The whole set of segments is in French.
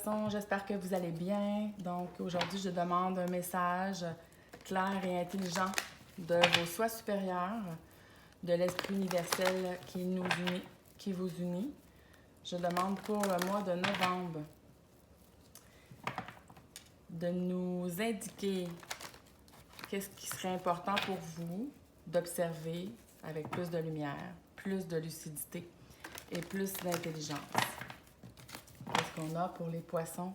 Poissons, j'espère que vous allez bien. Donc aujourd'hui, je demande un message clair et intelligent de vos soi supérieurs, de l'esprit universel qui nous unit, qui vous unit. Je demande pour le mois de novembre de nous indiquer qu'est-ce qui serait important pour vous d'observer avec plus de lumière, plus de lucidité et plus d'intelligence. Qu'est-ce qu'on a pour les poissons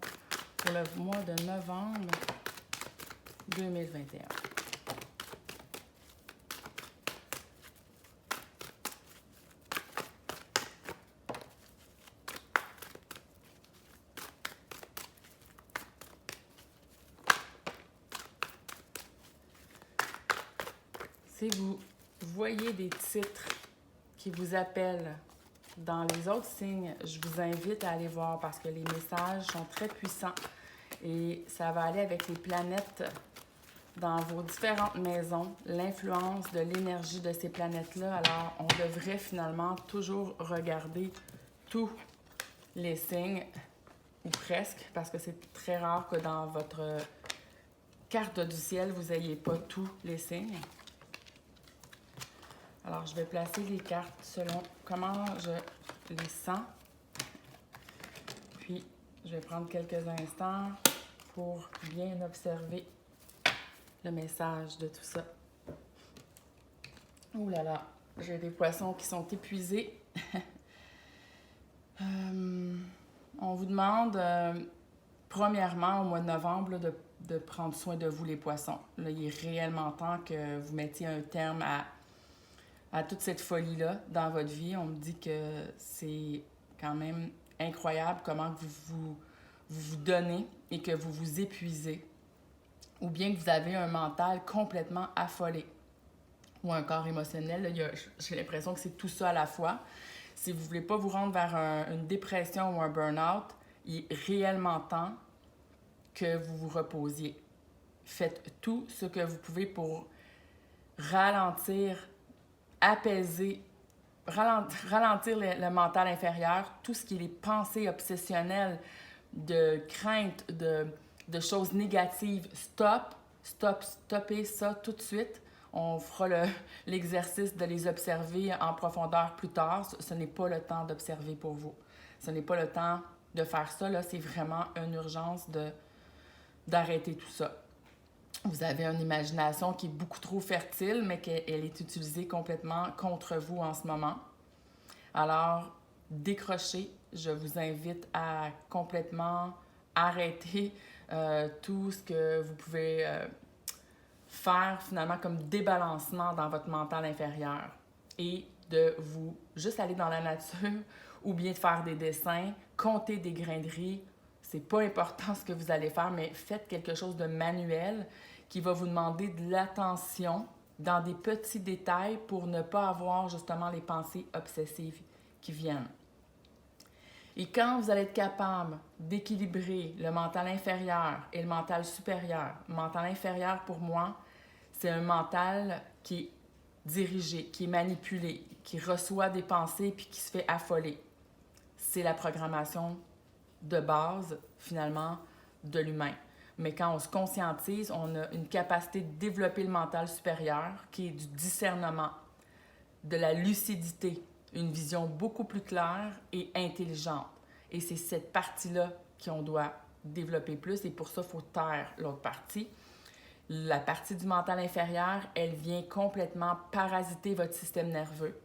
pour le mois de novembre 2021? Si vous voyez des titres qui vous appellent dans les autres signes, je vous invite à aller voir parce que les messages sont très puissants et ça va aller avec les planètes dans vos différentes maisons, l'influence de l'énergie de ces planètes-là. Alors, on devrait finalement toujours regarder tous les signes, ou presque, parce que c'est très rare que dans votre carte du ciel, vous n'ayez pas tous les signes. Alors, je vais placer les cartes selon comment je les sens. Puis, je vais prendre quelques instants pour bien observer le message de tout ça. Ouh là là, j'ai des poissons qui sont épuisés. On vous demande, premièrement, au mois de novembre, là, de prendre soin de vous, les poissons. Là, il est réellement temps que vous mettiez un terme à toute cette folie-là dans votre vie. On me dit que c'est quand même incroyable comment vous donnez et que vous vous épuisez. Ou bien que vous avez un mental complètement affolé. Ou un corps émotionnel. Là, j'ai l'impression que c'est tout ça à la fois. Si vous ne voulez pas vous rendre vers une dépression ou un burn-out, il est réellement temps que vous vous reposiez. Faites tout ce que vous pouvez pour ralentir, apaiser, ralentir le mental inférieur, tout ce qui est les pensées obsessionnelles, de crainte, de choses négatives. Stoppez ça tout de suite. On fera l'exercice de les observer en profondeur plus tard. Ce n'est pas le temps d'observer pour vous. Ce n'est pas le temps de faire ça. Là, c'est vraiment une urgence d'arrêter tout ça. Vous avez une imagination qui est beaucoup trop fertile, mais qu'elle est utilisée complètement contre vous en ce moment. Alors, décrochez. Je vous invite à complètement arrêter tout ce que vous pouvez faire finalement comme débalancement dans votre mental inférieur et de vous juste aller dans la nature ou bien de faire des dessins, compter des grains de riz. C'est pas important ce que vous allez faire, mais faites quelque chose de manuel qui va vous demander de l'attention dans des petits détails pour ne pas avoir justement les pensées obsessives qui viennent. Et quand vous allez être capable d'équilibrer le mental inférieur et le mental supérieur, le mental inférieur pour moi, c'est un mental qui est dirigé, qui est manipulé, qui reçoit des pensées puis qui se fait affoler. C'est la programmation de base, finalement, de l'humain. Mais quand on se conscientise, on a une capacité de développer le mental supérieur qui est du discernement, de la lucidité, une vision beaucoup plus claire et intelligente. Et c'est cette partie-là qu'on doit développer plus et pour ça, il faut taire l'autre partie. La partie du mental inférieur, elle vient complètement parasiter votre système nerveux.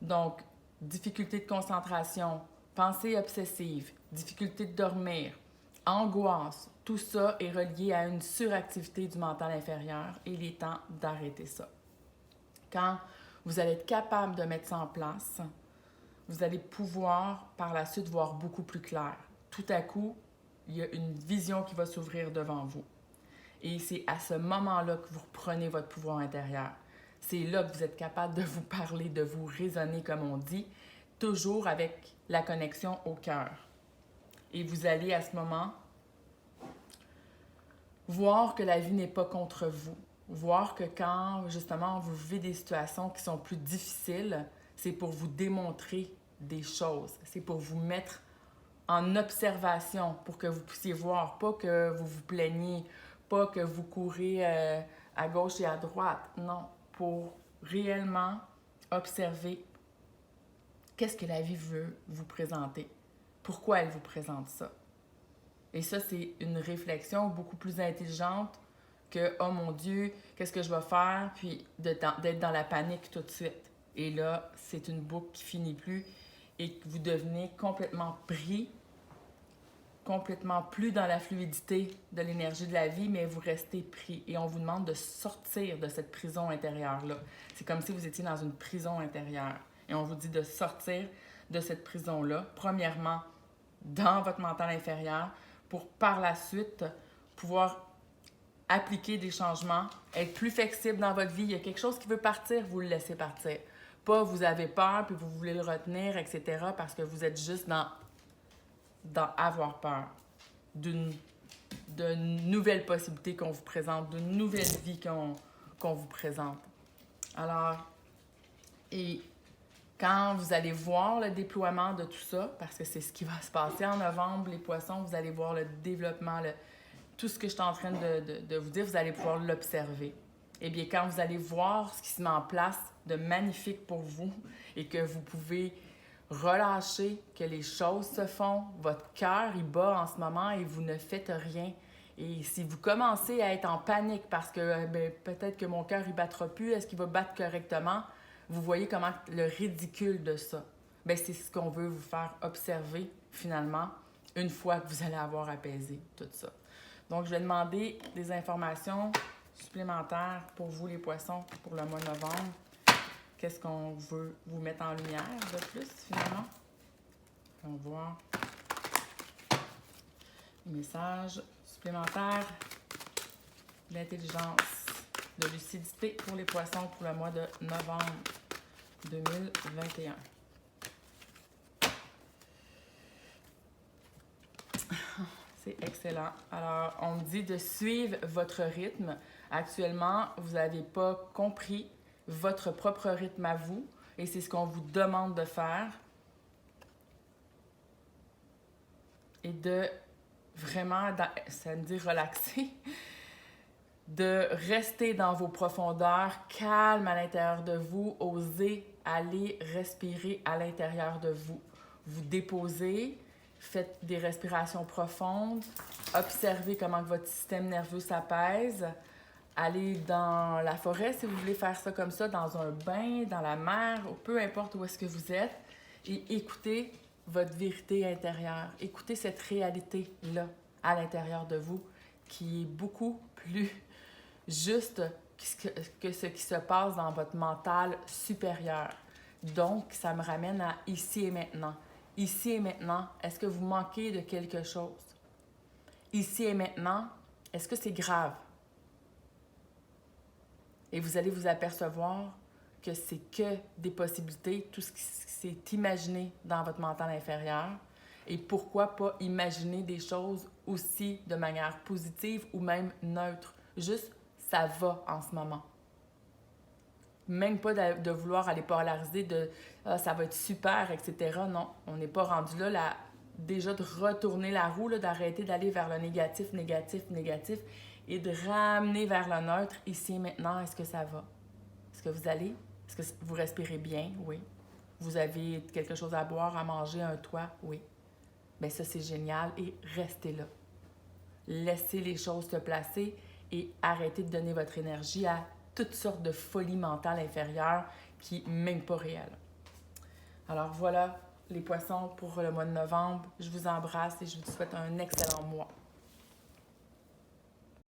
Donc, difficulté de concentration, pensée obsessive, difficulté de dormir, angoisse, tout ça est relié à une suractivité du mental inférieur et il est temps d'arrêter ça. Quand vous allez être capable de mettre ça en place, vous allez pouvoir par la suite voir beaucoup plus clair. Tout à coup, il y a une vision qui va s'ouvrir devant vous. Et c'est à ce moment-là que vous reprenez votre pouvoir intérieur. C'est là que vous êtes capable de vous parler, de vous raisonner comme on dit, toujours avec la connexion au cœur. Et vous allez à ce moment voir que la vie n'est pas contre vous. Voir que quand, justement, vous vivez des situations qui sont plus difficiles, c'est pour vous démontrer des choses. C'est pour vous mettre en observation pour que vous puissiez voir, pas que vous vous plaigniez, pas que vous courez à gauche et à droite. Non, pour réellement observer qu'est-ce que la vie veut vous présenter, pourquoi elle vous présente ça. Et ça, c'est une réflexion beaucoup plus intelligente que « Oh mon Dieu, qu'est-ce que je vais faire? » puis d'être dans la panique tout de suite. Et là, c'est une boucle qui finit plus et vous devenez complètement pris, complètement plus dans la fluidité de l'énergie de la vie, mais vous restez pris. Et on vous demande de sortir de cette prison intérieure-là. C'est comme si vous étiez dans une prison intérieure. Et on vous dit de sortir de cette prison-là, premièrement, dans votre mental inférieur, pour par la suite pouvoir appliquer des changements, être plus flexible dans votre vie. Il y a quelque chose qui veut partir, vous le laissez partir. Pas vous avez peur puis vous voulez le retenir, etc. parce que vous êtes juste dans avoir peur d'une nouvelle possibilité qu'on vous présente, d'une nouvelle vie qu'on vous présente. Alors, et quand vous allez voir le déploiement de tout ça, parce que c'est ce qui va se passer en novembre, les poissons, vous allez voir le développement, tout ce que je suis en train de vous dire, vous allez pouvoir l'observer. Eh bien, quand vous allez voir ce qui se met en place de magnifique pour vous et que vous pouvez relâcher, que les choses se font, votre cœur, il bat en ce moment et vous ne faites rien. Et si vous commencez à être en panique parce que peut-être que mon cœur, il battra plus, est-ce qu'il va battre correctement? Vous voyez comment le ridicule de ça. Bien, c'est ce qu'on veut vous faire observer, finalement, une fois que vous allez avoir apaisé tout ça. Donc, je vais demander des informations supplémentaires pour vous, les poissons, pour le mois de novembre. Qu'est-ce qu'on veut vous mettre en lumière de plus, finalement? On va voir les messages supplémentaires, l'intelligence, de lucidité pour les poissons pour le mois de novembre 2021. C'est excellent. Alors, on me dit de suivre votre rythme. Actuellement, vous n'avez pas compris votre propre rythme à vous et c'est ce qu'on vous demande de faire. Et de vraiment, ça me dit relaxer, de rester dans vos profondeurs, calme à l'intérieur de vous, osez aller respirer à l'intérieur de vous. Vous déposez, faites des respirations profondes, observez comment votre système nerveux s'apaise, allez dans la forêt si vous voulez faire ça comme ça, dans un bain, dans la mer, peu importe où est-ce que vous êtes, et écoutez votre vérité intérieure. Écoutez cette réalité-là à l'intérieur de vous qui est beaucoup plus juste que ce qui se passe dans votre mental supérieur. Donc, ça me ramène à ici et maintenant. Ici et maintenant, est-ce que vous manquez de quelque chose? Ici et maintenant, est-ce que c'est grave? Et vous allez vous apercevoir que c'est que des possibilités, tout ce qui s'est imaginé dans votre mental inférieur. Et pourquoi pas imaginer des choses aussi de manière positive ou même neutre. Juste, ça va en ce moment. Même pas de vouloir aller polariser de ça va être super, etc. Non, on n'est pas rendu là, déjà de retourner la roue, d'arrêter d'aller vers le négatif, négatif, négatif et de ramener vers le neutre ici et maintenant. Est-ce que ça va? Est-ce que vous allez? Est-ce que vous respirez bien? Oui. Vous avez quelque chose à boire, à manger, un toit? Oui. Bien, ça, c'est génial et restez là. Laissez les choses se placer et arrêtez de donner votre énergie à toutes sortes de folies mentales inférieures qui n'est même pas réelle. Alors voilà les poissons pour le mois de novembre. Je vous embrasse et je vous souhaite un excellent mois.